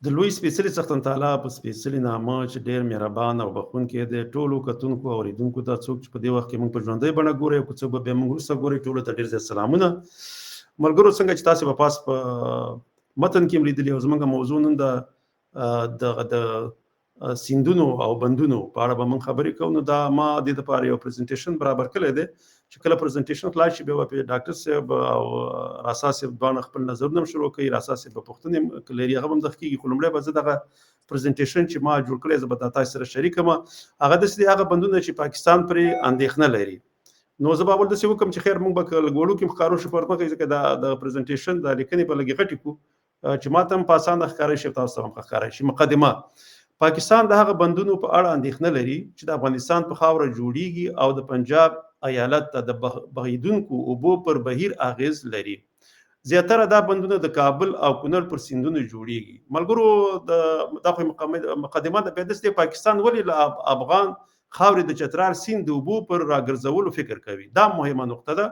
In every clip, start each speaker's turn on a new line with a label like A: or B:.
A: د لوی سپېڅلي څښتن تعالی په سپېڅلي نامه چې ډېر مهربان او بخښونکی دی، ټولو کتونکو او اورېدونکو ته، څوک چې په دې وخت کې موږ په ژوندۍ بڼه ګوري او که څوک به بیا موږ وروسته ګوري، ټولو ته ډېر زیات سلامونه. ملګرو، څنګه چې تاسې به پاس په متن کې هم لیدلي او زموږ موضوع نن د سیندونو او بندونو په اړه به موږ خبرې کوو. نو دا ما د دې لپاره یو پریزنټیشن برابر کړی دی چې کله پریزنټیشن خلاص شي بیا به ډاکټر صاحب او راسا صاحب دواړه خپل نظرونه هم شروع کوي. راسا صاحب به پوښتنې لري، هغه هم دغه کېږي، خو لومړی به زه دغه پریزنټیشن چې ما جوړ کړی زه به تاسو سره شریک کړم. هغه داسې دی، هغه بندونه چې پاکستان پرې اندېښنه لري. نو زه به اول داسې وکړم چې خیر موږ به لږ وړو کې ښکارو شو پرته کوي، ځکه د پریزنټیشن د لیکنې په لږې غټې کو چې ما ته هم په اسانه ښکاره شي، تاسو ته هم ښکاره شي. مقدمه: پاکستان د هغه بندونو په اړه اندېښنه لري چې د افغانستان په خاوره جوړیږي او د پنجاب ایالت ته د بهیدونکو اوبو پر بهیر اغیز لري. زیاتره دا بندونه د کابل او کونړ پر سیندونو جوړیږي. ملګرو، دا خو مقدمه ده. بیا داسې پاکستان ولې له افغان خاورې د چترال سیند د اوبو پر راګرځولو فکر کوي؟ دا مهمه نقطه ده.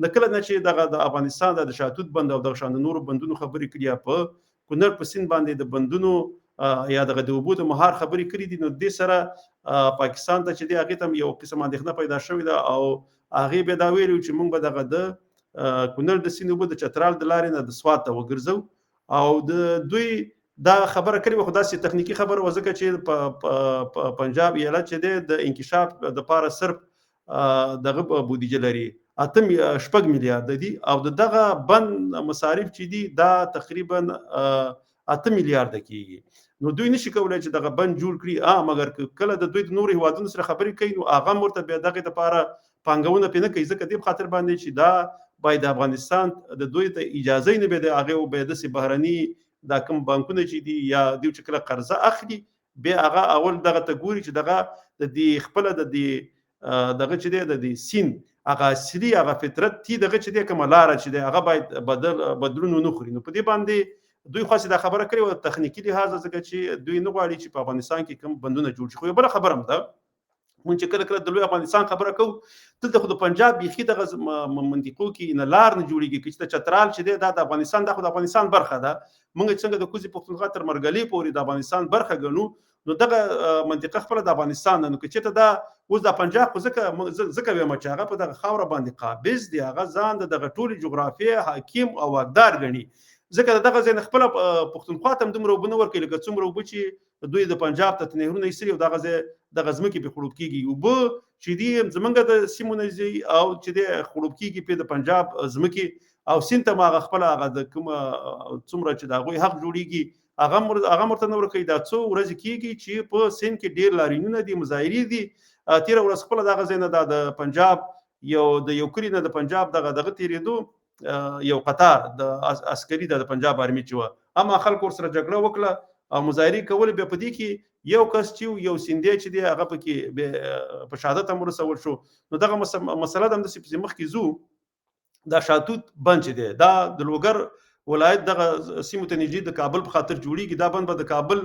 A: د کله نه چې د افغانستان د شاتوت بند او د شان نورو بندونو خبرې کړي، په کونړ په سیند باندې د بندونو یا د اوبو د مهار خبرې کړي دي، نو دې سره پاکستان ته چې دی هغې ته یو قسم اندېښنه پیدا شوې ده او هغې بیا دا ویلي چې موږ به دغه د کونړ د سیند اوبه د چترال د لارې نه د سوات ته وګرځو. او د دوی دا خبره کړې وه، خو داسې تخنیکي خبره وه، ځکه چې په پنجاب ایالت چې دی د انکشاف دپاره صرف دغه بودیجه لري 8 میلیارده دي او دغه بند مصارف چې دي دا تقریبا 8 میلیارده کېږي. نو دوی نشي کولای چې دغه بند جوړ کړي، مګر کله د دوی د نورو هیوادونو سره خبرې کوي نو هغه هم ورته بیا دغې دپاره پانګونه پرې نه کوي، ځکه دې په خاطر باندې چې دا باید د افغانستان د دوی ته اجازه یې نه وي د هغې به داسې بهرني دا کوم بانکونه چې دي یا دوی چې کله قرضه اخلي بیا هغه اول دغه ته ګوري چې دغه د دې خپله د دې دغه چې دی د دې سیند هغه اصلي هغه فطرت تي دغه چې دی کومه لاره چې دی هغه باید بدلون ونه خوري. نو په دې باندې دوی خاصه دا خبره کړې وه تخنیکي لحاظه، ځکه چې دوی نه غواړي چې په افغانستان کې کوم بندونه جوړ شي. خو یو بله خبره هم ده، مونږ چې کله د لوی افغانستان خبره کوو دلته خو د پنجاب بیخي دغه منطقو کې نه لار نه جوړېږي، چې د چترال چې دی دا د افغانستان دا خو د افغانستان برخه ده. مونږ چې څنګه د کوزې پښتونخوا تر مرګلۍ پورې د افغانستان برخه ګڼو، نو دغه منطقه خپله د افغانستان ده. نو که چېرته دا اوس د پنجاب خو ځکه وایم چې هغه په دغه خاوره باندې قابض دی، هغه ځان د دغه ټولې جغرافیې حاکم او واکدار ګڼي، ځکه دغه ځای نه خپله پښتونخوا ته هم دومره اوبه نه ورکوي لکه څومره اوبه چې دوی د پنجاب ته نهرونه ایستلي او دغه ځای دغه ځمکې پرې خړوب کېږي. اوبه چې دي زمونږ د سیمو نه ځي او چې دی خړوب کېږي پرې د پنجاب ځمکې او سیند ته هم هغه خپله هغه د کومه څومره چې د هغوی حق جوړېږي هغه ورته نه ورکوي. دا څو ورځې کېږي چې په سیند کې ډېر لاریونونه دي، مظاهرې دي. تېره ورځ خپله دغه ځای نه د پنجاب د یو کلي نه د پنجاب دغه تېرېدو یو قطار د عسکري د پنجاب آرمي چې وه، اما خلکو ورسره جګړه وکړه او مظاهرې کولې. بیا په دې کې یو کس چې یو سیندی چې دی هغه پکې په شهادت هم ورسول شو. نو دغه مسله ده همداسې پسې مخکې ځو. دا شاتوت بند چې دی دا د لوګر ولایت دغه سیمو ته نږدې د کابل په خاطر جوړیږي. دا بند به د کابل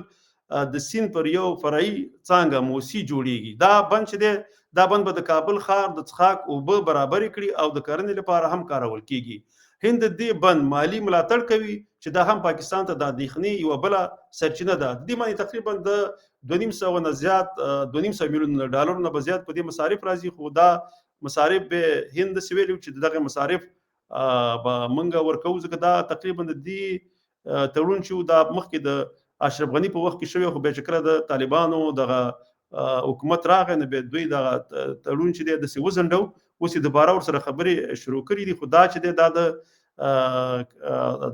A: د سیند پر یو فرعي څانګه موسی جوړیږي. دا بند چې دی دا بند به د کابل ښار د څښاک اوبه برابرې کړي او د کرنې لپاره هم کارول کېږي. هند د دې بند مالی ملاتړ کوي چې دا هم پاکستان ته د اندېښنې یوه بله سرچینه ده. د دې باندې تقریبا د 250 نه زیات 250 میلیون ډالرو نه به زیات په دې مصارف راځي. خو دا مصارف به هند داسې ویلي چې دغه مصارف به موږ ورکوو، ځکه دا تقریبا د دې تړون چې دا مخکې د اشرف غني په وخت کې شوی، خو بیا چې کله د طالبانو دغه حکومت راغی نو بیا دوی دغه تړون چې دی داسې وځنډو، اوس یې دوباره ورسره خبرې شروع کړي دي. خو دا چې دی دا د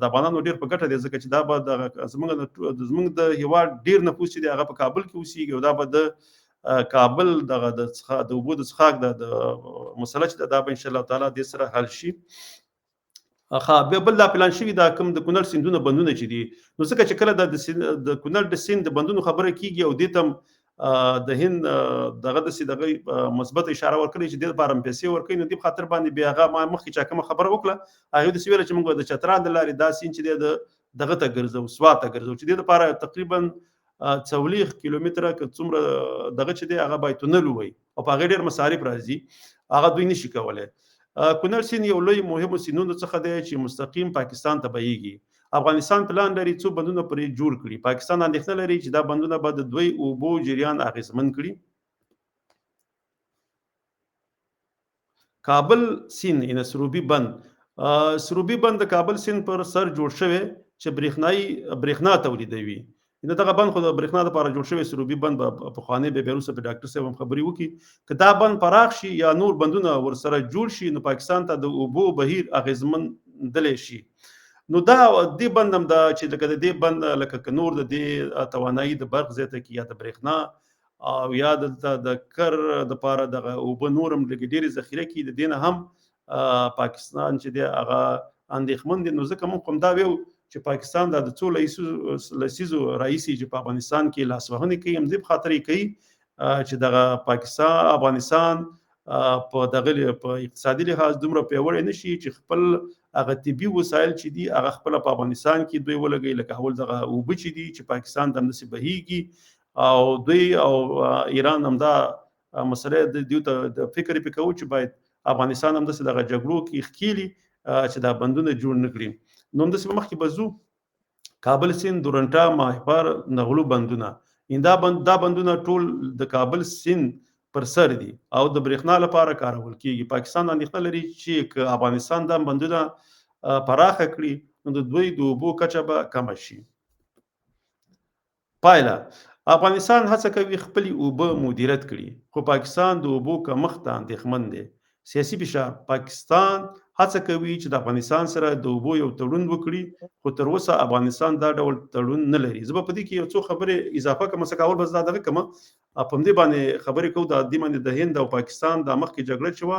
A: افغانانو ډېر په ګټه دی، ځکه چې دا به زموږ د هېواد ډېر نفوس چې دی هغه په کابل کې اوسېږي او دا به د کابل دغه د اوبو د څښاک د مسله چې دا به انشاءالله تعالی دې سره حل شي. بیا بل دا پلان شوي دا کوم د کونړ سیندونه بندونه چې دي، نو ځکه چې کله د کونړ د سیند د بندونو خبره کېږي او دې ته د هند دغه دغه مثبت اشاره ورکړي چې دې لپاره هم پیسې ورکوي. نو دې په خاطر باندې بیا هغه ما مخکې چا کومه خبره وکړه هغې داسې ویله چې موږ د چترال د لارې دا سیند چې دی دغه ته ګرځو، سوات ته ګرځو، چې دې لپاره تقریبا 40 کیلومتره که څومره دغه چې دی هغه باید تونل ووایي او په هغې ډېر مصارف راځي، هغه دوی نشي کولی. کونړ سیند یو لوی مهمو سیندونو څخه دی چې مستقیم پاکستان ته بهیږي افغانستان پلان لري څو بندونه پرې جوړ کړي. پاکستان اندېښنه لري چې دا بندونه به د دوی اوبو جریان اغېزمن کړي. کابل سیند ان سروبي بند، سروبي بند د کابل سیند پر سر جوړ شوی چې برېښنا تولیدوي. دغه بند خو د برېښنا لپاره جوړ شوی سروبي بند به پخوانی به وروسته په ډاکټر صاحب هم خبرې وکړي. که دا بند پراخ شي یا نور بندونه ورسره جوړ شي نو پاکستان ته د اوبو بهیر اغېزمندلی شي. نو دا دې بند هم دا چې لکه د دې بند لکه نور د دې توانایي د برق زیاته کړي یا د برېښنا او یا د کر دپاره دغه اوبه نور هم لږې ډېرې ذخیره کړي، د دې نه هم پاکستان چې دی هغه اندېښمن دی. نو ځکه موږ هم دا ویو چې پاکستان دا د څو لسیزو راهیسې چې په افغانستان کې لاسوهنې کوي، همدې په خاطر یې کوي چې دغه افغانستان په دغه په اقتصادي لحاظ دومره پیاوړی نه شي چې خپل هغه طبي وسایل چې دي هغه خپله په افغانستان کې دوی ولګوي. لکه اول دغه اوبه چې دي چې پاکستان ته همداسې بهیږي او دوی او ایران همدا مسله دوی ته د فکر یې پې کوو چې باید افغانستان همداسې دغه جګړو کې ښکېلي چې دا بندونه جوړ نه کړي. نو همداسې به مخکې به ځو. کابل سیند، دورنټا، ماهیپر، نغلو بندونه، دا بندونه ټول د کابل سیند پر سر دي او د برېښنا لپاره کارول کېږي. پاکستان اندېښنه لري چې که افغانستان دا بندونه پراخه کړي نو د دوی د اوبو کچه به کمه شي. پایله: افغانستان هڅه کوي خپلې اوبه مدیریت کړي، خو پاکستان د اوبو کمښت ته اندېښمن دی. سیاسي فشار: پاکستان هڅه کوي چې د افغانستان سره د اوبو یو تړون وکړي، خو تر اوسه افغانستان دا ډول تړون نه لري. زه به په دې کې یو څو خبرې اضافه کړم، څه کول به زه دغه کړم په همدې باندې خبرې کوو. د دې باندې د هند او پاکستان د مخکې جګړه چې وه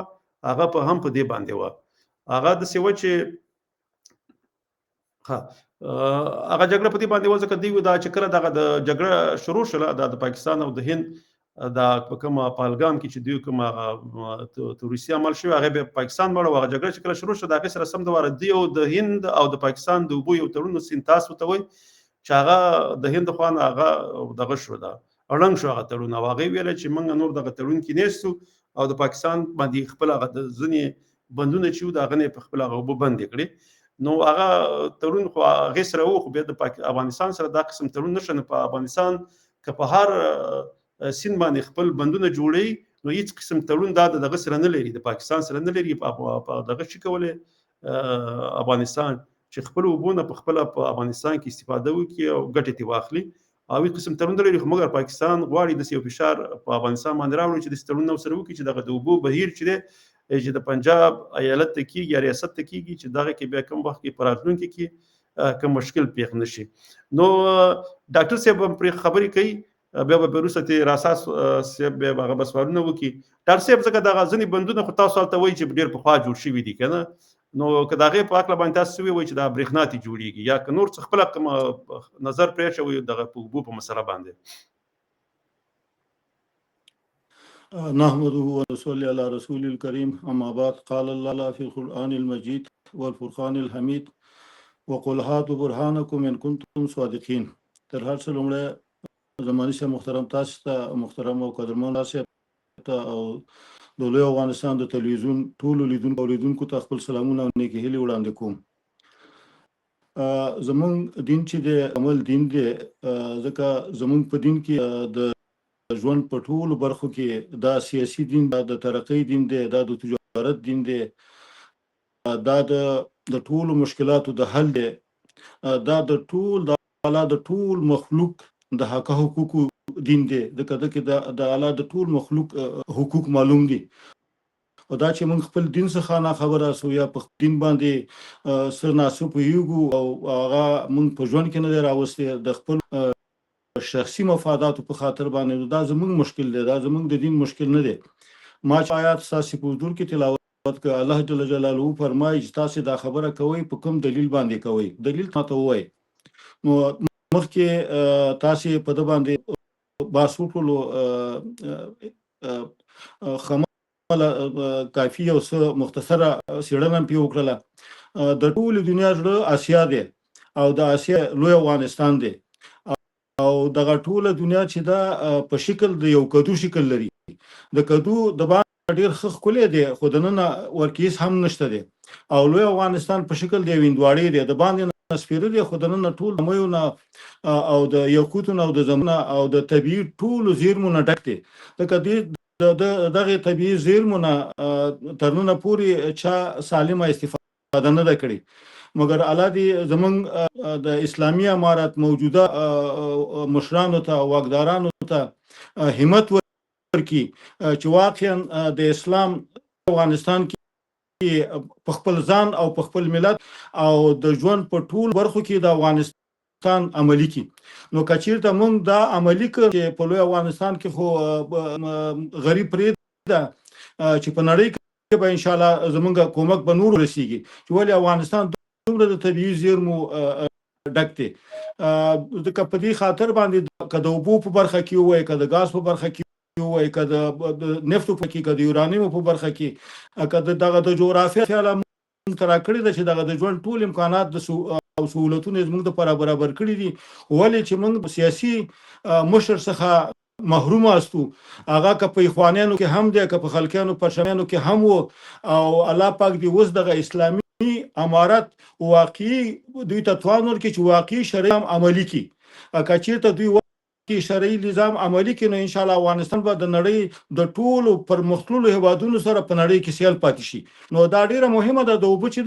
A: هغه هم په دې باندې وه. هغه داسې وه چې هغه جګړه په دې باندې وه ځکه دوی دا چې کله دغه د جګړه شروع شوله د پاکستان او د هند دا په کومه پهلګام کې چې دوی کومه تروریستي عمل شوی هغه به پاکستان مړ و. هغه جګړه چې کله شروع شوه د هغې سره سم د واره دوی او د هند او د پاکستان د اوبو یو تړون سینتاس ورته وایي چې هغه د هند خوا نه هغه دغه شو ده ړنګ شو هغه تړون او هغې ویله چې موږ نور دغه تړون کې نیستو او د پاکستان باندې خپل هغه د ځینې بندونه چې وو د هغه نه په خپل هغه اوبه بندې کړې. نو هغه تړون خو هغې سره و، خو بیا د افغانستان سره دا قسم تړون نشته. نو په افغانستان که په هر سیند باندې خپل بندونه جوړوي نو هیڅ قسم تړون دا دغه سره نه لري، د پاکستان سره نه لري. په دغه شي کولی افغانستان چې خپل اوبو نه په خپله په افغانستان کې استفاده وکړي او ګټې ترې واخلي او هیڅ قسم تړون نه لري. خو مګر پاکستان غواړي داسې یو فشار په افغانستان باندې راوړي چې داسې تړونونه ورسره وکړي چې دغه د اوبو بهیر چې دی چې د پنجاب ایالت ته کېږي یا ریاست ته کېږي چې دغه کې بیا کوم وخت کې په راتلونکي کې کوم مشکل پېښ نه شي. نو ډاکټر صاحب هم پرې خبرې کوي، بیا به وروسته راساس صاحب بیا هغه به سوالونه وکړي. ډاکټر صاحب ځکه دغه ځینې بندونه خو تاسو هلته وایي چې ډېر پخوا جوړ شوي دي که نه، نو که د هغې په هکله باندې تاسو څه ووایي چې دا برېښنا ترې جوړېږي یا که نور څه خپله کوم نظر پرې اچوئ دغه په اوبو په مسله باندې.
B: نحمده ونصلي على رسول الكريم اما بعد. قال الله في القرآن المجيد والفرقان الحميد وقل هاتوا برهانكم ان كنتم صادقين. تر هر څه لومړی زماني صاحب محترم تاسو ته محترم او قدرمن صاحب ته او د لوی افغانستان د تلویزیون ټولو لیدونکو او لیدونکو ته خپل سلامونه او نیکې هیلې وړاندې کوم. زمونږ دین چې دی عمل دین دی، ځکه زمونږ په دین کې د ژوند په ټولو برخو کې دا سیاسي دین، دا د ترقۍ دین دی، دا د تجارت دین دی، دا د ټولو مشکلاتو د حل دی، دا د ټول د الله د ټول مخلوق د حق حقوقو دین دی. ځکه کې د الله د ټول مخلوق حقوق معلوم دي او دا چې موږ خپل دین څخه نه خبره سو یا په دین باندې څه ناسو پوهیږو او هغه موږ په ژوند کې نه دی راوستی د خپل شخصي مفاداتو په خاطر باندې، دا زموږ مشکل دی، دا زموږ د دین مشکل نه دی. ما چې آیات ستاسې په حضور کې تلاوت کړ، الله جل جلاله فرمایي چې تاسې دا خبره کوئ په کوم دلیل باندې کوئ، دلیل ماته ووایئ. نو مخکې تاسې په ده باندې بحث وکړلو، خمله کافي او څه مختصره څېړنه پرې وکړله. د ټولې دنیا زړه اسیا دی او د اسیا لوی افغانستان دی او دغه ټوله دنیا چې دا په شکل د یو کدو شکل لري. د کدو د باندې ډېر ښه ښکلی دی خو دننه ورکې هېڅ هم نشته دی او لوی افغانستان په شکل د یو هندواړې دی، د باندې سپیرلې خو د نن ټول مېونه او د یاقوتو او د زمونه او د طبيعي ټول زیرمو نه ډک دي لکه دې دغه طبيعي زیرمو نه ترنه پوری چا سالمه استفاده نه کړي مګر الله دې زمونږ د اسلامي امارات موجوده مشرانو ته واکدارانو ته همت ورکړي چې واقعا د اسلام افغانستان کې په خپل ځان او په خپل ملت او د ژوند په ټول برخو کې د افغانستان عملی کی نو کچیرته موږ دا عملی کړ په لوی افغانستان کې خو غریب پرې ده چې په نړۍ کې به ان شاء الله زمونږ کومک به نور رسیږي چې ولې افغانستان دومره د طبيعي زیرمو ډک دي د کپدي خاطر باندې کده اوبو په برخه کې وای کده غاز په برخه کې وای کده نفت په کې کده یورانیم په برخه کې کده دغه د جغرافیه خیال ترا کړی د چې دغه د ژوند ټول امکانات د سہولتونو زموږ د برابر کړی دي ولې چې موږ سیاسي مشر څخه محروم استو هغه که په اخوانانو کې هم دي که په خلکانو پرشمانو کې هم وو او الله پاک دی اوس دغه اسلامي امارات واقعي دوی ته توان ورکړي چې واقعي شرعي عملی کی کچیرته دوی واقعي شرعي نظام عملی کی نو ان شاء الله افغانستان به د نړۍ د ټولو پرمختللو هیوادونو سره په نړۍ کې سیال پاتې شي نو دا ډیره مهمه ده د اوبو چې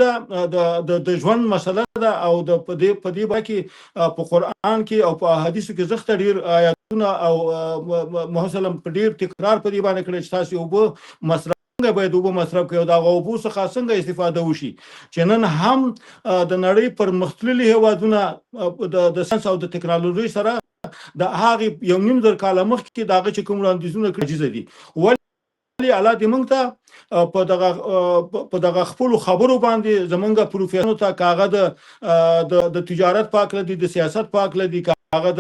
B: د ژوند مسله ده او د په دې باندې په قران کې او په احادیثو کې زخت ډیر آیاتونه او محسلم په ډیر تکرار په دې باندې کړي چې تاسو اوبو مصرف باید اوبه مصرف کوي او دا اوبو څخه څنګه استفاده وشي چې نن هم د نړۍ پر مختللي هیوادونه د ساينس او د ټکنالوژي سره د هغه یو نیم زر کال مخکې دغه چې کوم وړاندیزونه کړی دي ولې الله دې موږ ته په دغه خپل خبرو باندې زمونږ پروفیسورانو ته کاغه د تجارت پاک لدی د سیاست پاک لدی هغه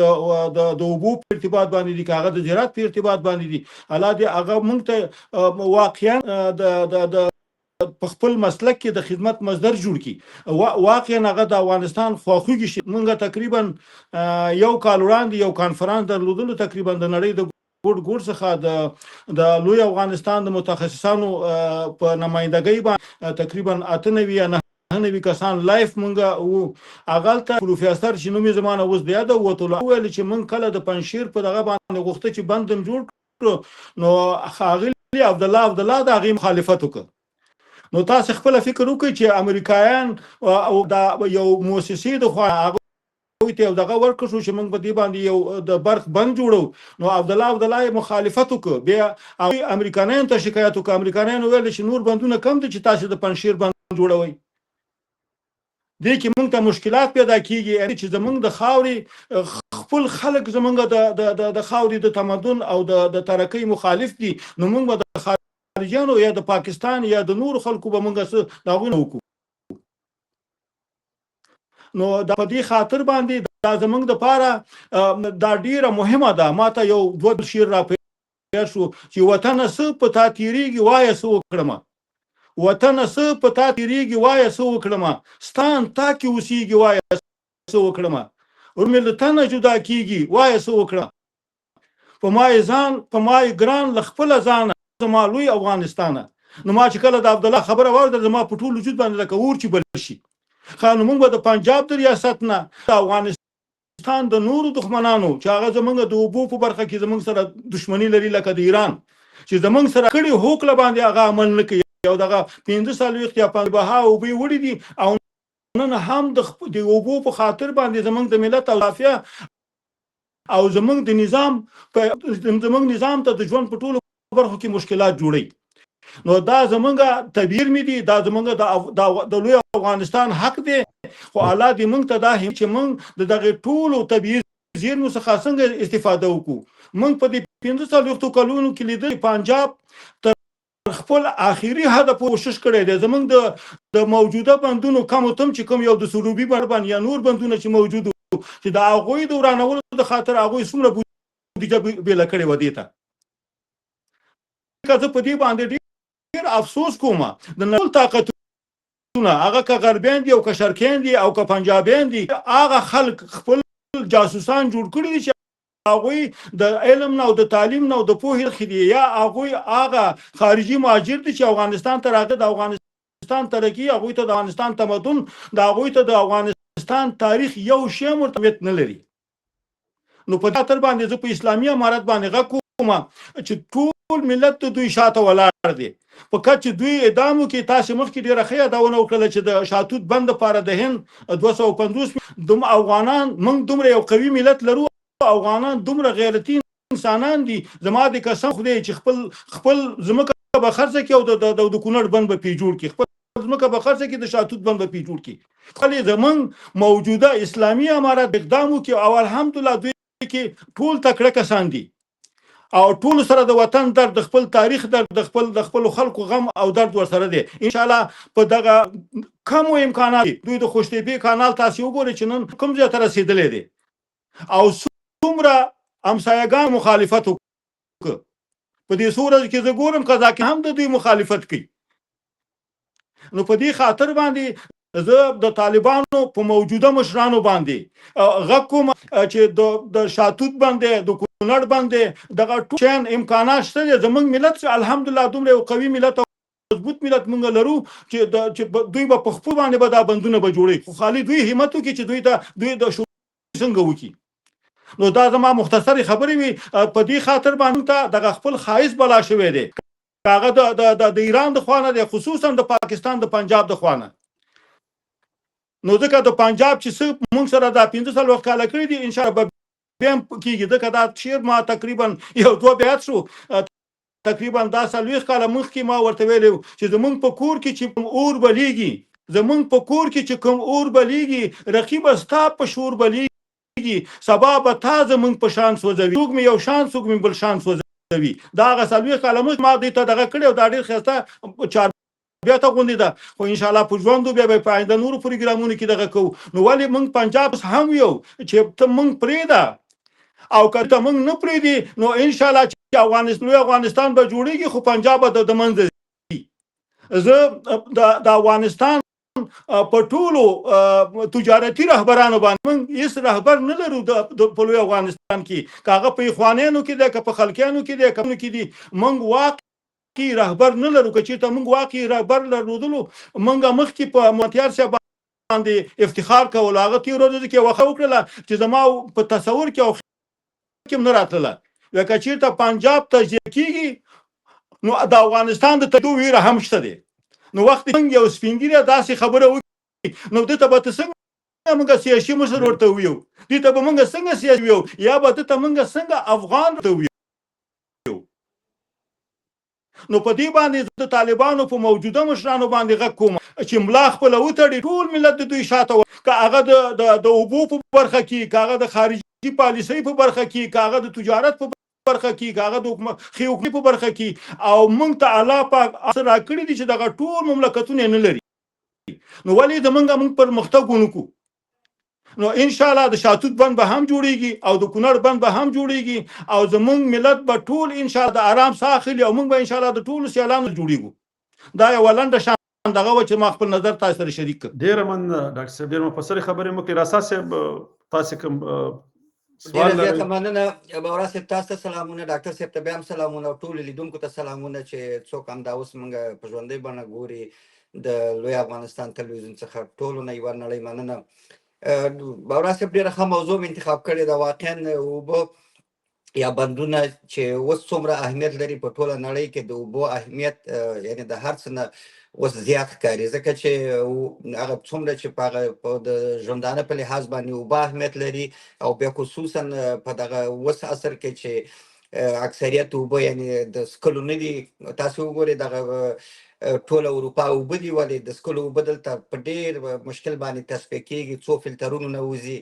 B: د اوبو په ارتباط باندې دي هغه د زراعت په ارتباط باندې دي الله دې هغه موږ ته واقعا د په خپل مسلک کې د خدمت مصدر جوړ کی واقعا هغه د افغانستان خواخوږي شي موږ تقریبا یو کال وړاندې یو کانفرنس درلودلو تقریبا د نړۍ د ګور څخه د لوی افغانستان د متخصصانو په نمائندګۍ باندې تقریبا 98 نوی کسان لایف مونږه او اغلته پروفیسور چې نومي زمانه اوس د یاد وته ویل چې مونږ کله د پنشیر په دغه باندې غوښته چې بندم جوړ کړو نو خاغلی عبد الله د غي مخالفت وکړ نو تاسو خپل فکر وکړئ چې امریکایان او د یو مؤسسې د خوا ته دغه ورکړ شو چې موږ په دې باندې یو د برق بند جوړو نو عبد الله مخالفت وکړ بیا امریکایانو ته شکایت وکړ امریکایانو ویل چې نور بندونه کم دي چې تاسو د پنشیر بند جوړوي دې کې موږ ته مشکلات پیدا کیږي چې زمونږ د خاوري خپل خلک زمونږ د خاوري د تمدن او د ترقۍ مخالف دي نو موږ به د خارجيانو یا د پاکستان یا د نور خلکو به موږ داغونه وکړو نو د دې خاطر باندې دا زمونږ د پاره دا ډیره مهمه ده ماته یو دوه شیر را پیښ شو چې وطن سه په تا تیریږي وای سو کړم وطن سه په تا تیریږي وای سو کړم ستان تا کې اوسېږي وای سو کړم او ملتونه جدا کیږي وای سو کړم په مای ځان په مای ګران لخپل ځان زما لوی افغانستان نو ما چې کله د عبد الله خبره واورده زما په ټول وجود باندې لکه اور چې بل شي خانو موږ د پنجاب د ریاست نه د افغانستان د نورو دښمنانو چې هغه زمونږ د اوبو په برخه کې زمونږ سره دښمنی لري لکه د ایران چې زمونږ سره کړي هوکړه باندې هغه عمل نه کوي یو دغه 15 سال وخت یا په بها او به وړي دي او نن هم د اوبو په خاطر باندې زمونږ د ملت او عافیه او زمونږ د نظام زمونږ نظام ته د ژوند په ټولو برخو کې مشکلات جوړي نو دا زمونږ تبیر می دي دا زمونږ د لوی افغانستان حق دی خو الله دې موږ ته دا هم چې موږ دغه ټولو تبیر زیرمو څخه څنګه استفاده وکړو موږ په دې 15 سال وختو کلونو کې لیدل پنجاب خپل اخیری هدف کوشش کړی دی زمونږ د موجوده بندونو کم تم چې کوم یو د سروبي باندې یا نور بندونه چې موجود چې دا هغه د ورانولو د خاطر هغه څومره بودیجه بیل کړی و دي ته کله په دې باندې ډیر افسوس کوم د نړۍ طاقتونه هغه که غربیان دي او که شرقیان دي او که پنجابیان دي هغه خلک خپل جاسوسان جوړ کړی دي هغه د علم نه او د تعلیم نه او د پوهې خدي یا هغه خارجي مهاجر دي چې افغانستان ته راغلي د افغانستان ترقی هغه ته د افغانستان تمدن د هغه ته د افغانستان افغانستان تاریخ یو شی مرتبط نه لري. نو په خاطر باندې زه په اسلامي امارت باندې غږ کوم چې ټول ملت دوی شاته ولاړ دي. فقط چې دوی اعدام کې تاسو مخکې ډیره ښه یادونه وکړه چې د شاتوت بند لپاره د هند 250 دوم افغانان موږ دومره یو قوي ملت لرو، افغانان دومره غیرتي انسانان دي. زما د قسم خدای چې خپل زمکه به خرڅ کې او د کونړ بند به پی جوړ کې، خپل زمکه به خرڅ کې د شاتوت بند به پی جوړ کې. خپل زمون موجوده اسلامي امارت اقدام وکي او الحمدلله دوی کې ټول تکړه کسان دي او ټول سره د وطن درد، د خپل تاریخ درد، د خپل خلکو غم او درد ورسره دي. ان شاء الله په دغه کم امکانات دوی د خوشتیبي کانال تاسو وګورئ چې نن کوم ځای ته رسیدلې دي او څومره همسایگان مخالفت وکړه. په دې صورت کې زه ګورم قزاقستان هم د دوی مخالفت کوي. نو په دې خاطر باندې زه د طالبانو په موجوده مشرانو باندې غږ کوم چې د شاتوت باندې د کونړ باندې دغه ټول امکانات شته. زمونږ ملت الحمدلله دومره یو قوي ملت او مضبوط ملت مونږ لرو چې دوی به په خپل باندې به دا بندونه به جوړي، خو خالي دوی همت وکړي چې دوی د څنګه وکړي. نو دا زما مختصری خبرې وي. په دې خاطر باندې دغه خپل خایس بلا شوی دی، هغه د ایران د خوانه دی، خصوصا د پاکستان د پنجاب د خوانه. نو ځکه د پنجاب چې موږ سره دا 15 وخت کال کړی دي، ان شاء الله بیم کیږي. ځکه دا شیر ما تقریبا یو دوه بیات شو، تقریبا دا 40 کال مخکې ما ورته ویلو چې زمونږ په کور کې چې اور بلیږي، زمونږ په کور کې چې کوم اور بلیږي، رقیب استا په شور بلیږي، سبا به تا زمونږ په شان سوځوي، څوک مې یو شان څوک مې بل شان سوځوي. دا هغه 40 کال مخکې ما دې ته دغه کړی او دا ډېر ښایسته چار بیا ته غونډې ده. خو ان شاء الله په ژوندو بیا به په آینده نورو پروګرامونو کې دغه کوو. نو ولې موږ پنجاب هم یو چې ته موږ پرېږده او که ته موږ نه پرېږدي نو ان شاء الله چې افغانستان به جوړېږي، خو پنجاب به د منځه ځي. زه د افغانستان په ټولو تجارتي رهبرانو باندې موږ هیڅ رهبر نه لرو په لوی افغانستان کې، که هغه په اخوانیانو کې دی، که په خلقیانو کې دی، کوم کې دي. موږ واقعي رهبر نه لرو. که چېرته موږ واقعي رهبر لرلو موږ مخکې په متیار صاحب باندې افتخار کول. هغه تېرو ورځو کې وخه وکړله چې زما په تصور کې او کې نه راتله. که چېرته پنجاب تجزیه کېږي نو د افغانستان د تجزیې ویره هم شته دی. نو وخت موږ یو سپین ږیری داسې خبره وکړي نو دته به څنګه موږ سیاسي مشر ورته ویو، دته به موږ څنګه سیاسي ویو، یا به دته موږ څنګه افغان ورته ویو. نو په دې باندې د طالبانو په موجوده مشرانو باندې غږ کوم چې ملا خپل وتړي، ټول ملت د دوی شاته، که هغه د اوبو په برخه کې، که هغه د خارجي پالیسۍ په برخه کې، که هغه د تجارت په برخه کې، که هغه د حکومت په برخه کې. او موږ ته الله پاک را کړي دي چې دغه ټول مملکتونه نه لري. نو ولې موږ پرمختګ ونکړو؟ نو ان شاء الله د شاتوت بند به هم جوړیږي او د کونړ بند به هم جوړیږي او زمونږ ملت به ټول ان شاء الله د آرام ساه اخلي او موږ به ان شاء الله د ټول سیالانو جوړیږو. دا یو ولنډه شان دغه و چې ما خپل نظر تاسو سره شریک کړ.
A: ډیر من ډاکټر صاحب ډیر مفصل خبرې مو کې راسا صاحب تاسو کوم
C: سوال لرئ؟ مننه باورا صاحب، تاسو ته سلامونه، ډاکټر صاحب ته بیا هم سلامونه، ټول لیدونکو ته سلامونه چې څوک هم دا اوس موږ په ژوندۍ بڼه ګوري د لوی افغانستان تلویزیون څخه. ټولو نه یوه نړۍ مننه. باورا صاحب ډېره ښه موضوع انتخاب کړې ده. واقعا اوبه یا بندونه چې اوس څومره اهمیت لري په ټوله نړۍ کې، د اوبو اهمیت یعنی د هر څه نه اوس زیات ښکاري، ځکه چې هغه څومره چې په د ژوندانه په لحاظ باندې اوبه اهمیت لري او بیا خصوصا په دغه اوس عصر کې چې اکثریت اوبه یعنی د څښلو نه دي. تاسو وګورئ دغه ټوله اروپا اوبه دي، ولې د څښلو اوبه دلته په ډېر مشکل باندې تصفیه کېږي، څو فلټرونو نه وځي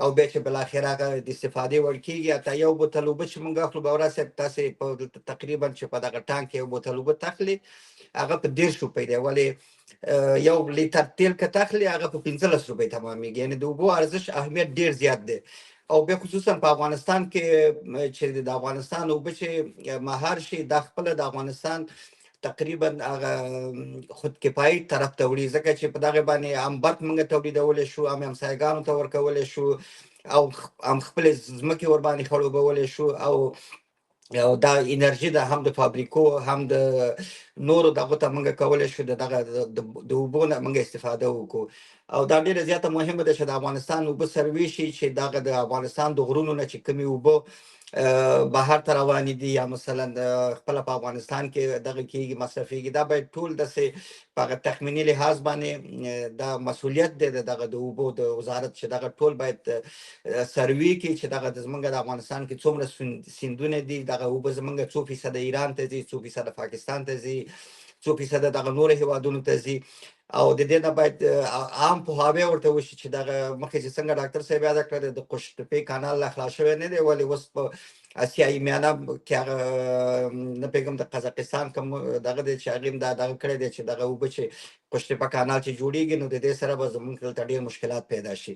C: او بیا چې بالاخره هغه د استفادې وړ کېږي. حتی یو بوتل اوبه چې موږ اخلو باورا صاحب، تاسې په تقریبا چې په دغه ټانک یو بوتل اوبه تاخلي هغه په 10 روپۍ دی، ولې یو لیټر تیل که تاخلي هغه په 15 روپۍ تمامېږي. یعنې د اوبو ارزښت اهمیت ډېر زیات دی. او بیا خصوصا په افغانستان کې چې د افغانستان اوبه چې مهار شي، دا خپله د افغانستان تقریبا هغه خودکفایي طرف ته وړي، ځکه چې په دغه باندې هم برق موږ تولیدولی شو، هم همسایګانو ته ورکولی شو او هم خپلې ځمکې ورباندې خړوبولی شو. او دا انرژي ده هم د فابریکو هم د نورو دغه ته موږ کولی شو دغه د اوبو نه موږ استفاده وکړو. او دا ډیره زیاته مهمه ده چې د افغانستان اوبه سروې شي، چې دغه د افغانستان د غرونو نه چې کومې اوبه بهر ته روانې دي یا مثلا خپله په افغانستان کې دغه کېږي مصرفېږي، دا باید ټول داسې په هغه تخمیني لحاظ باندې دا مسؤلیت دی دغه د اوبو د وزارت چې دغه ټول باید سروې کړي چې دغه زموږ د افغانستان کې څومره سیندونه دي، دغه اوبه زموږ څو فیصده ایران ته ځي، څو فیصده پاکستان ته ځي، څو فیصده دغه نورو هیوادونو ته ځي. او د دې نه باید عام پوهاوی ورته وشي چې دغه مخکې چې څنګه ډاکټر صاحب یاد کړی د قوشتېپې کانال لا خلاص شوی نه دی، ولې اوس په اسیایي میانه کې هغه نه پوهېږم د قزاقستان کوم دغه دی چې هغې هم دا دغه کړی دی چې دغه اوبه چې قوشتېپه کانال چې جوړېږي نو د دې سره به زموږ دلته ډېر مشکلات پیدا شي.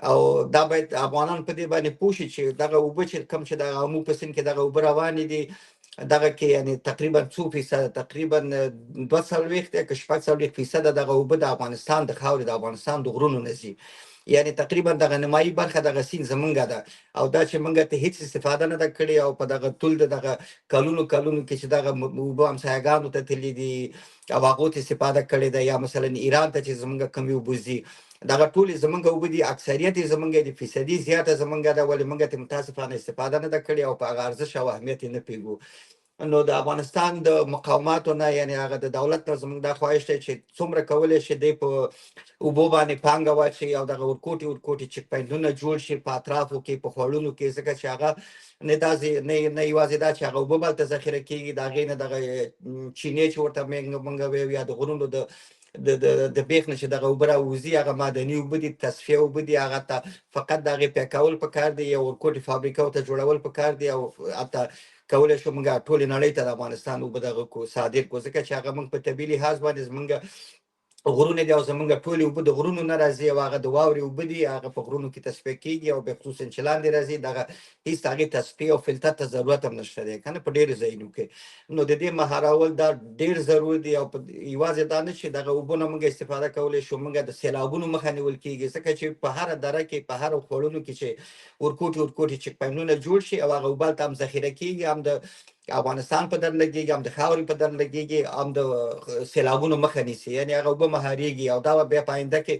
C: او دا باید افغانان په دې باندې پوه شي چې دغه اوبه چې کوم چې د آمو په سیند کې دغه اوبه روانې دي دغه کې یعنی تقریبا څو فیصده تقریبا 42 که 46% دغه اوبه د افغانستان د خاورې د افغانستان د غرونو نه ځي، یعنی تقریبا دغه نیمایي برخه دغه سیند زمونږ ده. او دا چې موږ ته هیڅ استفاده نه ده کړې، او په دغه ټول دغه کلونو کې چې دغه اوبه همسایه‌ګانو ته تللي دي او هغو ته استفاده کړې ده، یا مثلا ایران ته چې زمونږ کمې اوبه ځي، دغه ټولې زمونږ اوبه دي، اکثریت یې زمونږ د فیصدي زیاته زمونږ ده، ولې موږ ته متاسفانه استفاده نه ده کړې او په هغه ارزښت او اهمیت یې نه پوهېږو. نو د افغانستان د مقاوماتو نه یعنی هغه د دولت نه زموږ دا خواهش دی چې څومره کولی شي دی په اوبو باندې پانګه واچوي او دغه ورکوټي چک پاینټونه جوړ شي په اطرافو کې په خوړونو کې، ځکه چې هغه نه یوازې دا چې هغه اوبه به هلته ذخیره کېږي، د هغې نه دغه چینې چې ورته موږ ویو یا د غرونو د بیخ نه چې دغه اوبه راوځي هغه معدني اوبه دي، تصفیه اوبه دي، هغه ته فقط د هغې پیکول پکار دی، یا ورکوټي فابریکو ته جوړول پکار دی، او حتی کولی شو موږ ټولې نړۍ ته د افغانستان اوبه دغه کو صادر کړو، ځکه چې هغه موږ په طبیعي لحاظ باندې زموږ غرونه دي او زموږ ټولې اوبه د غرونو نه راځي، او هغه د واورې اوبه دي هغه په غرونو کې تصفیه کېږي او بخصوص چې لاندې راځي دغه هېڅ د هغې تصفیه او فلتر ته ضرورت هم نشته دی که نه په ډېرو ځایونو کې. نو د دې مهارول دا ډېر ضرور دی، او یوازې دا نه چې دغه اوبو نه موږ استفاده کولی شو، موږ د سیلابونو مخه نیول کېږي، ځکه چې په هره دره کې په هرو خوړونو کې چې ورکوټي چک پاینټونه جوړ شي او هغه اوبه هلته هم ذخیره کېږي، هم د افغانستان په در لګېږي، هم د خاورې په در لګېږي، هم د سیلابونو مخه نیسي، یعنې هغه اوبه مهارېږي. او دا به بیا په آینده کې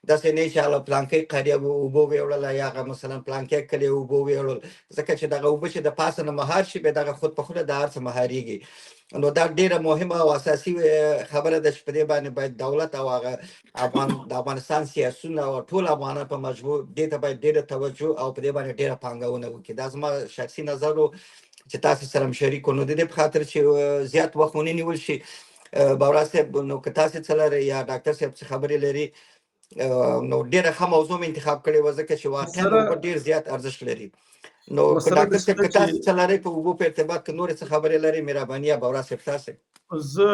C: داسې نه چې هغه پلانکۍ قریه اوبه ویوړله یا هغه مثلا پلانکۍ کلي اوبه ویوړل، ځکه چې دغه اوبه چې د پاسه نه مهار شي بیا دغه خود په خوده د هر څه مهارېږي. نو دا ډیره مهمه او اساسي خبره ده چې په دې باندې باید دولت او هغه د افغانستان سیاسیون او ټول افغانان په مجبور دې ته باید ډیره توجه او په دې باندې ډیره پانګونه وکړي. دا زما شخصي نظر و چې تاسو سره هم شریک کړو. نو د دې په خاطر چې زیات وخت ونه نیول شي، باورا صاحب نو که تاسو څه لرئ یا ډاکټر صاحب څه خبرې لري، نو ډیره ښه موضوع مې انتخاب کړې وه، ځکه چې واقعا اوبه ډېر زیات ارزښت لري. نو که ډاکټر صاحب که تاسو څه لرئ په اوبو په ارتباط کې نورې څه خبرې لرئ، مهرباني یا باورا صاحب تاسو.
A: زه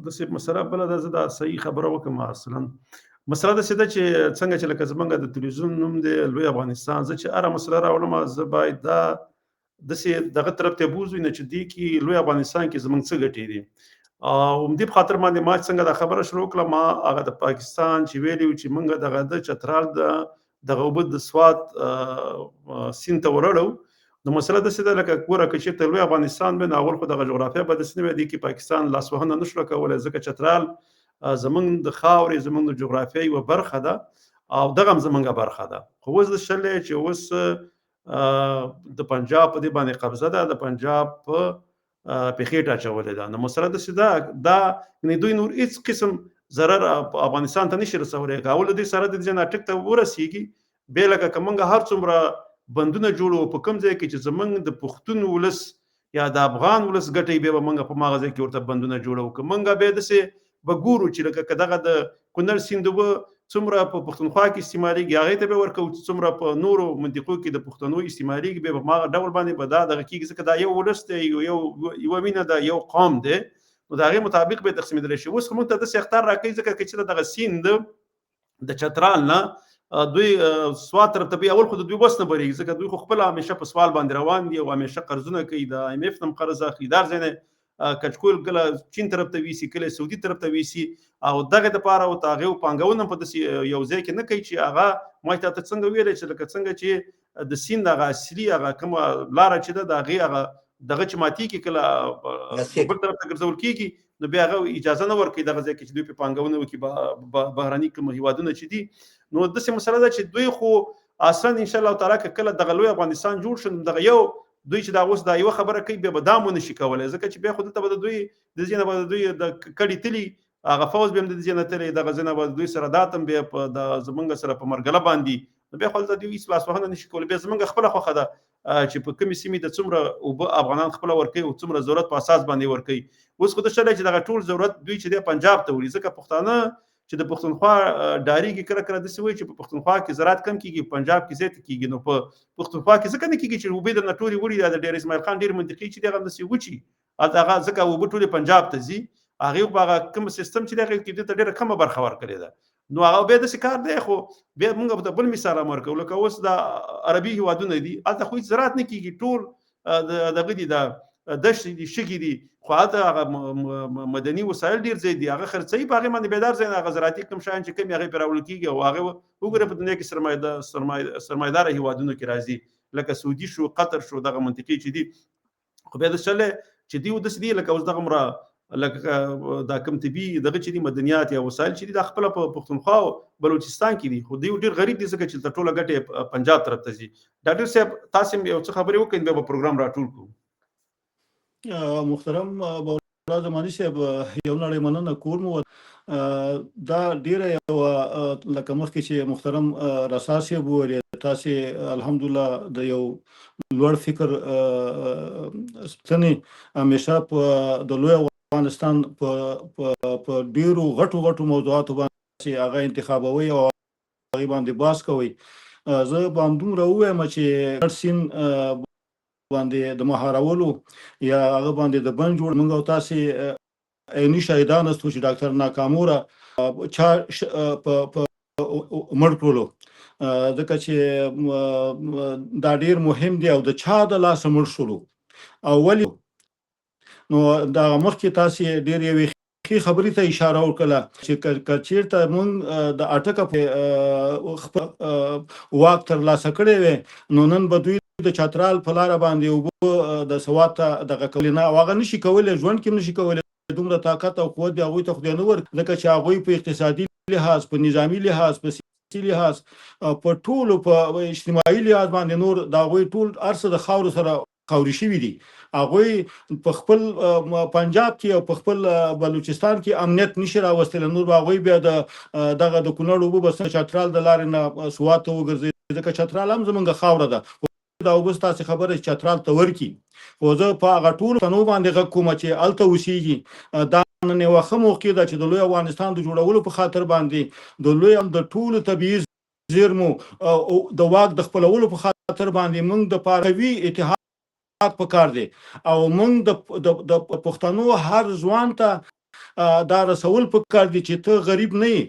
A: داسې مسله بله ده، زه دا صحیح خبره وکړم. اصلا مسله داسې ده چې څنګه چې لکه زمونږ د تلویزیون نوم دی لوی افغانستان، زه چې هره مسله راوړم زه باید دا داسې دغه طرف ته بوځو نه چې دې کې لوی افغانستان کې زمونږ څه ګټې دي. او همدې په خاطر باندې ما څنګه دا خبره شروع کړه، ما هغه د پاکستان چې ویلي و چې موږ دغه د چترال دغه اوبه د سوات سیند ته ورړو. نو مسله داسې ده لکه ګوره که چېرته لوی افغانستان وي نو اول خو دغه جغرافیه به داسې نه وي، دې کې پاکستان لاسوهنه نه شوله کولی، ځکه چترال زمونږ د خاورې زمونږ د جغرافیې یوه برخه ده او دغه هم زمونږ برخه ده. خو اوس د شلې چې اوس د پنجاب په دې باندې قبضه ده، د پنجاب په خېټه اچولې ده. نو مسله داسې ده دا دوی نور هېڅ قسم ضرر افغانستان ته نشي رسولی، که اول د دوی سره د دې نه ټک ته ورسېږي، بیا لکه که موږ هر څومره بندونه جوړو په کوم ځای کې چې زمونږ د پښتون ولس یا د افغان ولس ګټې بیا به موږ په هماغه ځای کې ورته بندونه جوړو، که موږ بیا داسې به ګورو چې لکه که دغه د کونړ سیند اوبه څومره په پښتونخوا کې استعمالېږي هغې ته بیا ورکوو، چې څومره په نورو منطقو کې د پښتنو استعمالېږي بیا په هماغه ډول باندې به دا دغه کېږي، ځکه دا یو ولس دی، یوه مینه ده، یو قوم دی، نو د هغې مطابق به یې تقسیمېدلی شي. اوس خو موږ ته داسې اختیار راکوي، ځکه که چېرته دغه سیند د چترال نه دوی سوات طرف ته بیا اول خو د دوی وس نه برېږي، ځکه دوی خو خپله همیشه په سوال باندې روان دي او همیشه قرضونه کوي، د IMF نه هم قرض اخلي، دا ځای نه کچکول کله چین طرف ته ویسي، کله سعودي طرف ته ویسي، او دغه دپاره او د هغې پانګونه په داسې یو ځای کې نه کوي چې هغه ما ته څنګه ویلی چې لکه څنګه چې د سیند هغه اصلي هغه کومه لاره چې ده د هغې هغه دغه چې ماتېږي کله بل طرف ته ګرځول کېږي، نو بیا هغه اجازه نه ورکوي دغه ځای کې چې دوی په پانګونه وکړي بهرني کوم هیوادونه چې دي. نو داسې مسله ده چې دوی خو اصلا ان شاء الله تعالی کله دغه لوی افغانستان جوړ شي دغه یو دوی چې دا اوس دا یو خبره کوي به دامو نشي کولای ځکه چې بیا خو دلته به دوی د ځینې به دوی د کډي تلی هغه فوز به هم د ځینې تلی دغه ځینې به دوی سره داتم بیا په د زمونږ سره په مرګله باندې بیا خو دلته دوی هیڅ لاسوهنه نشي کولی. بیا زمونږ خپله خوښه ده چې په کومې سیمې د څومره اوبه افغانان خپله ورکوي او څومره ضرورت په اساس باندې ورکوي. اوس خو د شلی چې دغه ټول ضرورت دوی چې دی پنجاب ته وړي ځکه پښتانه چې د پښتونخوا ډاریږي کله کله داسې وایي چې په پښتونخوا کې زراعت کم کیږي پنجاب کې زیات کیږي. نو په پښتونخوا کې ځکه نه کیږي چې اوبه درنه ټولې وړي د ډېر اسماعیل خان ډېر منطقي چې دغه داسې وچی هغه ځکه اوبه ټولې پنجاب ته ځي هغې په هغه کوم سیستم چې دغه کې ته ډېره کمه برخه ورکړې ده. نو هغه بیا داسې کار دی خو بیا موږ ته بل مثال هم ورکوو لکه اوس د عربي هیوادونه دي هلته خو هېڅ زراعت نه کیږي ټول دغه دي د دشتې دي شګې دي خو هلته هغه مدني وسایل ډېر ځای دي هغه خرڅوي په هغې باندې بیدار ځای نه هغه زراعتي کوم شیان چې کوم هغې پرې راوړل کېږي او هغې وګوره په دنیا کې سرمایداره هیوادونو کې راځي لکه سعودي شو قطر شو دغه منطقې چې دي. خو بیا داسې چلی چې دوی داسې دي لکه اوس دغه مره لکه دا کوم طبي دغه چې دي مدنیات یا وسایل چې دي دا خپله په پښتونخوا او بلوچستان کې دي خو دوی ډېر غریب دي ځکه چې ټوله ګټې پنجاب طرف ته ځي. ډاکټر صاحب تاسو هم یو څه خبرې وکړئ بیا به پروګرام راټول کړو.
B: محترم باولا زماني صاحب یو نړۍ مننه کوم دا ډیره یو لکه مخکې چې محترم رسا صاحب وویل تاسو الحمدلله د یو لوړ فکر ستنې همیشه په د لوی افغانستان په ډیرو غټو موضوعاتو باندې هغه انتخابوي او هغه باندې باس کوي. زه به همدومره ووایم چې سین باندې د مهارولو یا هغه باندې د بند جوړ موږ او تاسو عیني شاهدان استو چې ډاکټر ناکامورا چا په مړ کړلو ځکه چې دا ډیر مهم دی او د چا د لاس مړ شولو او ولی نو دا مخکې تاسو ډیر یوې خبرې ته اشاره وکړه چې چیرته موږ د اټکه په واک تر لاسه کړی وي نو نن به دوی د چترال په لاره باندې اوبه د سواد ته دغه کولی نه هغه نشي کولی ژوند کې نشي کولی دومره طاقت او قوت دی هغوی ته خدای نه ورکړي ځکه چې هغوی په اقتصادي لحاظ په نظامي لحاظ په سیاسي لحاظ په ټولو په اجتماعي لحاظ باندې نور د هغوی ټول هر څه د خاورو سره خاوري شوي دي. هغوی په خپل پنجاب کې او په خپل بلوچستان کې امنیت نشي راوستلی نور هغوی بیا دغه د کونړ اوبه به چترال د لارې نه سواد ته وګرځي ځکه چترال هم زموږ خاوره ده دا اوبه ستاسې خبره چې چترال ته ورکړي خو زه په هغه ټولو تنو باندې غږ کومه چې هلته اوسېږي دا نن یوه ښه موقع ده چې د لوی افغانستان د جوړولو په خاطر باندې د لوی د ټولو طبیعي زیرمو د واک د خپلولو په خاطر باندې موږ د پاروي اتحاد پکار دی او موږ د پښتنو هر ځوان ته دا رسول پکار دی چې ته غریب نه یې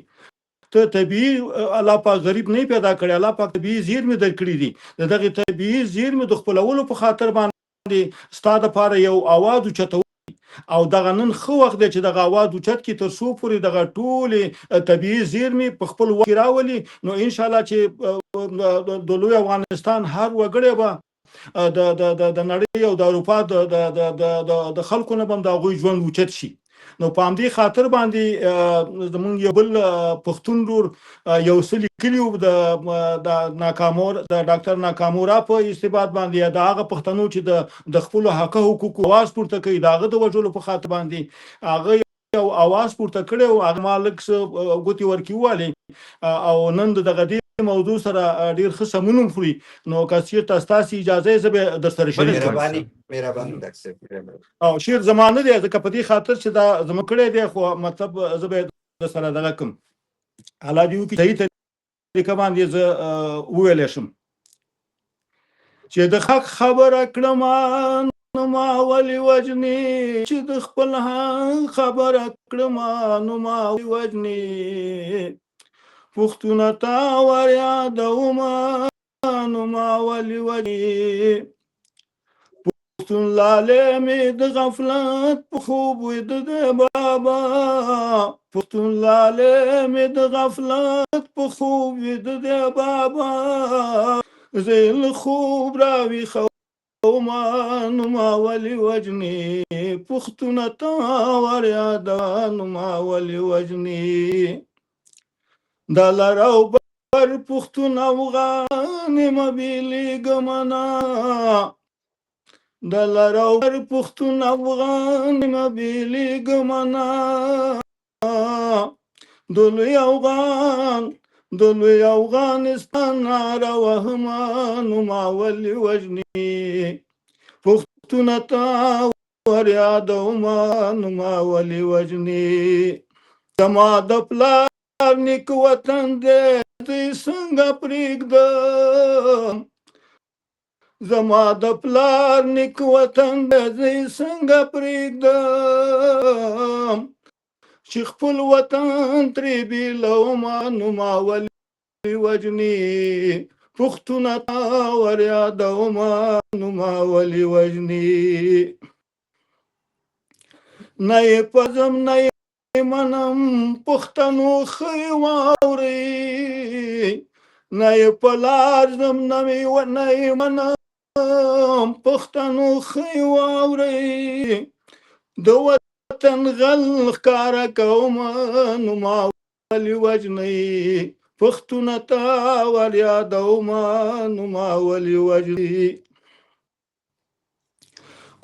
B: ته طبیعي الله پاک غریب نه پیدا کړی الله پاک طبیعي زیرمې درکړي دي د دغه طبیعي زیرمې د خپلولو په خاطر باندې ستا دپاره یو اواز اوچتوي او دغه نن ښه وخت دی چې دغه اواز اوچت کړي تر څو پورې دغه ټولې طبیعي زیرمې په خپل وخت راولي نو انشاءالله چې د لوی افغانستان هر وګړی به د نړۍ او د اروپا د خلکو نه به هم د هغوی ژوند اوچت شي. نو په همدې خاطر باندې زمونږ یو بل پښتون ورور یو څه لیکلي وو د ډاکټر ناکامورا په استباد باندې د هغه پښتنو چې د خپلو حقه حقوقو اواز پورته کوي د هغه د وژلو په خاطر باندې هغه یو اواز پورته کړی او هغه ما لږ څه ګوتې ورکړي والې او نن دغه دې موضوع سره ډیر ښه سمون هم خوري نو که چېرته ستاسې اجازه یې زه به در سره شریک کړم.
C: مهرباني ډاکټر صاحب
B: او شعر زمانه دی ځکه په دې خاطر چې دا زموږ کړی دی خو مطلب زه به در سره دغه کړم الله دې وکړي صحیح طریقه باندې زه وویلی شم چې د حق خبره کړم نو ما ولې وجنې چې د خپل حق خبره کړم نو ما ولې وجنې پښتونه تا ور یادومه نو ما ولې وجنې پښتون لالی مې د غفلت په خوب ویده دی بابا پښتون لالی مې د غفلت په خوب ویده دی بابا زه یې له خوب راویښوم وما نما ولي وجني پختونه تا ور یادوان ما ولي وجني دا لراو بر پختونه افغان مبيلي گمنا دا لراو بر پختونه افغان مبيلي گمنا دلوی افغانستان نارا وهمان ما ولي وجني پختونه تا ور یادوان ما ولي وجني زما د پلار نیک وطن دې دوی څنګه پرېږدم زما د پلار نیک وطن دې دوی څنګه پرېږدم چې خپل وطن ترې بېلومه نو ما ولي وجني پښتونه تا ور یادومه نو ما ولي وجني نه یې پزم نه یې منم پښتنو ښه واورئ نه یې په لار ځم نه یې منم پښتنو ښه واورئ د وطن غل ښکاره کومه نو ما ولي وجنئ پښتونه تا ور یادومه نو ما ولي وجنئ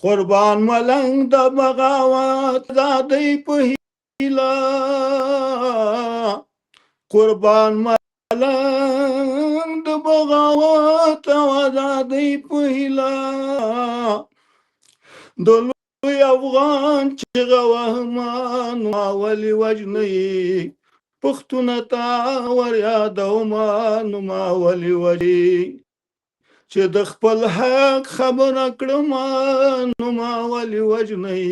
B: قربان ملنګ د بغاوت زادۍ په هیله قربان ملنګ د بغاوت زادۍ په هیله د لوی افغان چغه وهمه نو ما ولي وجنئ پښتونه تا ور یادومه نو ما ولي وجنئ چې د خپل حق خبره کړم نو ما ولي وجنئ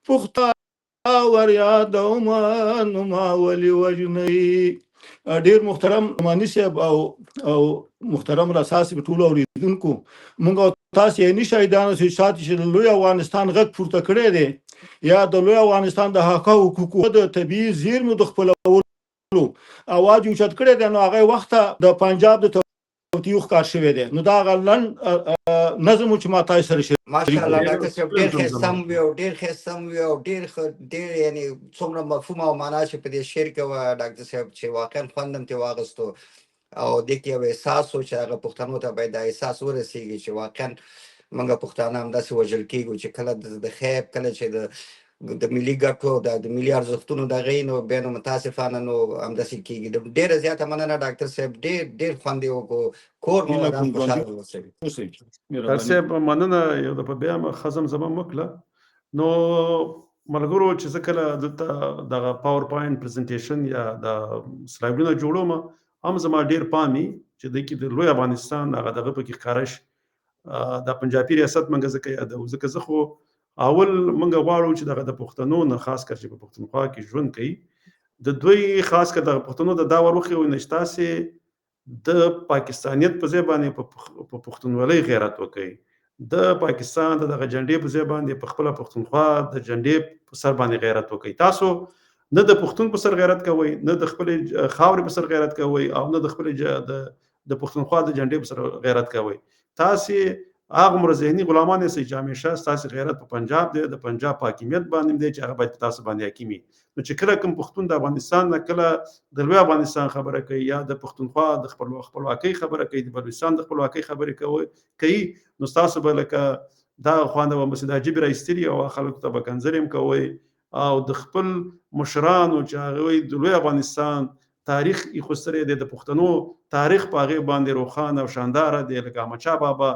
B: پښتونه ور یادومه نو ما ولي وجنئ ډیر محترم مانی صاحب او محترم راساسي ټول اوریدونکو موږ تاسو یې نشئ دا چې لوی افغانستان غږ پورته کړی دی یا د لوی افغانستان د حقوقو د طبيعي زیرمو د خپلولو اواز اوچت کړی دی نو هغه وخت د پنجاب د توتیو ښکار شوی دی نو دا غلن نظم چې ما تاسو سره شریک
C: ماشاءالله ډاکټر صاحب ډېر ښه وي او ډېر یعنی څومره مفهوم او معنا چې په دې شعر کې وه ډاکټر صاحب چې واقعا خوند هم ترې واخیستو او دې کې یو احساس و چې هغه پښتنو ته باید دا احساس ورسېږي چې واقعا موږ پښتانه همداسې وژل کېږو چې کله د خیب کله چې د ملي ګټو د ملي ارزښتونو د غي نو بیا نو متاسفانه نو همداسې کېږي ډېره زیاته مننه ډاکټر صاحب ډېر خوند یې وکړو کور مو ودان خوشحاله اوسئ
A: ډاکټر صاحب مننه یو دفعه بیا ښځم زما وکړه نو ملګرو چې زه کله دلته دغه پاور پوینټ پریزنټیشن یا د سلایډونه جوړوم هم زما ډېر پامي چې د کې د لوی افغانستان هغه دغه پکې ښکاره شي د پنجابي ریاست منګه ځکه یادوو ځکه زه خو اول منګه غواړو چې دغه د پښتنو نه خاص کر چې په پښتونخوا کې ژوند کوي د دوی خاص کر د پښتنو د دا وروخي او نشتاسي د پاکستانیت په ځای باندې په پښتونولۍ غیرت وکړي د پاکستان دغه جنډې په ځای باندې په خپل پښتونخوا د جنډې په سر باندې غیرت وکړي تاسو نه د پښتون په سر غیرت کوي نه د خپل خاورې په سر غیرت کوي او نه د خپل د پښتونخوا د جنډې په سر غیرت کوي تاسو هغه مر ذهني غلامان یې چې همیشه تاسو غیرت په پنجاب دی د پنجاب حاکمیت باندې دی چې هغه باید تاسو باندې حاکمي نو چې کله کوم پښتون د افغانستان نه کله د لوی افغانستان خبره کوي یا د پښتونخوا د خپلواکۍ خبره کوي د بلوچستان د خپلواکۍ خبره کوي نو تاسو به لکه دا خوانده و مسعود حاجی راستری او خلکو ته به کنځریم کوي او د خپل مشرانو چې هغه د لوی افغانستان تاریخ یې خسرې د پښتنو تاریخ په هغه باندې روښانه او شاندار دی لکه احمدشاه بابا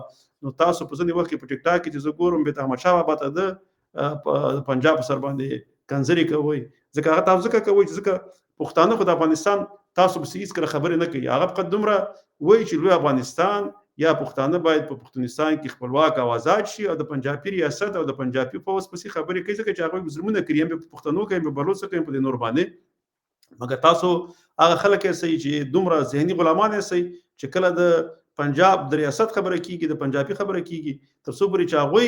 A: نو تاسو په ځینې وخت کې په ټیک ټاک کې چې زه ګورم به احمدشاه بابا ته د پنجاب سر باندې کنځري کوي ځکه هغه تاسو کوي چې ځکه پښتانه خو د افغانستان تاسو به هیڅ کله خبرې نه کوي هغه په دومره وایي چې لوی افغانستان یا پښتانه باید په پښتونستان کې خپلواک او آزاد شي او د پنجابي ریاست او د پنجابي فوج پسې خبرې کوي ځکه چې هغه ظلمونه کوي په پښتنو کې په بلوڅ کې په نور باندې مګر تاسو هغه خلک یې چې دومره ذهني غلامان یې چې کله د پنجاب د ریاست خبره کیږي د پنجابي خبره کیږي تر څو پورې چې هغه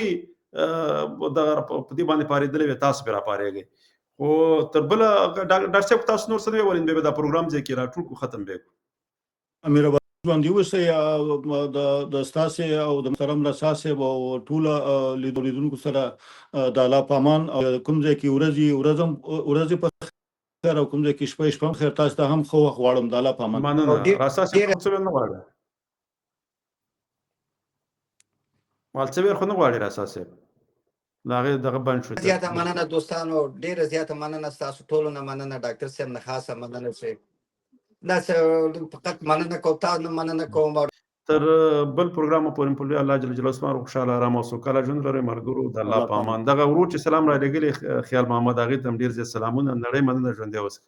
A: د په دې باندې پارېدلې تاسو به را پارېږي او تر بل ډاکټر صاحب تاسو نور څه ویل به دا پروګرام ځکه را ټول ختم به
B: امیر ژوندي اوسئ د ستاسې او د محترم رسا صاحب او ټوله لیدونکو سره د الله په امان او کوم ځای کې ورځې په خیر او کوم ځای کې شپه په خیر. تاسو ته هم ښه وخت غواړم. د الله په امان.
A: مننه. راسا صاحب څه ویل نه غواړي؟ مال څه ویل خو نه غواړي راسا صاحب؟ د هغې دغه بند شو.
C: زیاته مننه دوستانو، ډېره زیاته مننه ستاسو ټولو نه مننه، ډاکټر صاحب نه خاصه مننه چې داسې فقط مننه کوم، تاسو نه مننه کوم.
A: تر بل پروګرام پورې په الله جل جلاله سره خوشاله آرام او سوکاله ژوند لرئ ملګرو. د الله په امان. دغه ورور چې سلام را لېږلی خیال محمد، هغې ته هم ډېر زیات سلامونه. نړۍ مننه. ژوندی اوسئ.